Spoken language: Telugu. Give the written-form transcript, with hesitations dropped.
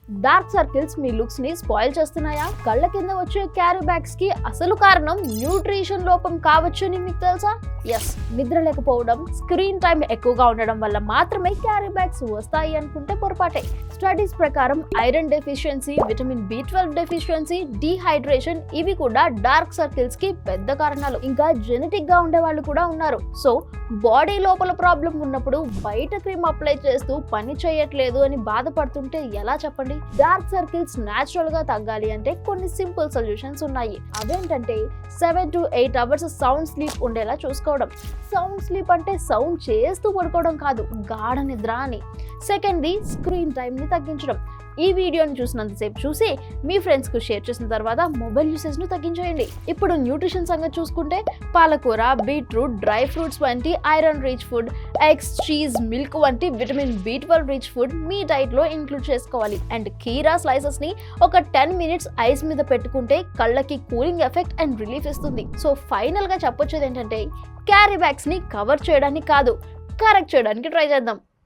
డార్క్ సర్కిల్స్ మీ లుక్స్ ని స్పాయిల్ చేస్తున్నాయా? కళ్ళ కింద వచ్చే క్యారీ బ్యాగ్స్ కి అసలు కారణం న్యూట్రిషన్ లోపం కావచ్చని మీకు తెలుసా? ఎస్, నిద్ర లేకపోవడం, స్క్రీన్ టైం ఎక్కువగా ఉండడం వల్ల మాత్రమే క్యారీ బ్యాగ్స్ వస్తాయి అనుకుంటే పొరపాటే. స్టడీస్ ప్రకారం iron deficiency, vitamin B12 deficiency, dehydration ఇవి కూడా డార్క్ సర్కిల్స్ కి పెద్ద కారణాలు. ఇంకా జెనెటిక్ గా ఉండే వాళ్ళు కూడా ఉన్నారు. సో బాడీ లోపల ప్రాబ్లం ఉన్నప్పుడు బయట క్రీమ్ అప్లై చేస్తూ పని చేయట్లేదు అని బాధపడుతుంటే ఎలా చెప్పండి? డార్క్ సర్కిల్స్ న్యాచురల్ గా తగ్గాలి అంటే కొన్ని సింపుల్ సొల్యూషన్స్ ఉన్నాయి. అవేంటంటే 7 to 8 అవర్స్ సౌండ్ స్లీప్ ఉండేలా చూసుకోవడం. సౌండ్ స్లీప్ అంటే సౌండ్ చేస్తూ పడుకోవడం కాదు, గాఢ నిద్ర అని. సెకండ్ది, స్క్రీన్ టైం ని తగ్గించడం. ఈ వీడియోని చూసినంతసేపు చూసి మీ ఫ్రెండ్స్ కు షేర్ చేసిన తర్వాత మొబైల్ యూసేజ్ ను తగ్గించేయండి. ఇప్పుడు న్యూట్రిషన్ సంగతి చూసుకుంటే పాలకూర, బీట్రూట్, డ్రై ఫ్రూట్స్ వంటి iron rich food, eggs, cheese, milk వంటి విటమిన్ B12 రిచ్ ఫుడ్ మీ డైట్ లో ఇంక్లూడ్ చేసుకోవాలి. అండ్ కీరా స్లైసెస్ ని ఒక 10 minutes ఐస్ మీద పెట్టుకుంటే కళ్ళకి కూలింగ్ ఎఫెక్ట్ అండ్ రిలీఫ్ ఇస్తుంది. సో ఫైనల్ గా చెప్పొచ్చేది ఏంటంటే, క్యారీ బ్యాగ్స్ ని కవర్ చేయడానికి కాదు, కరెక్ట్ చేయడానికి ట్రై చేద్దాం.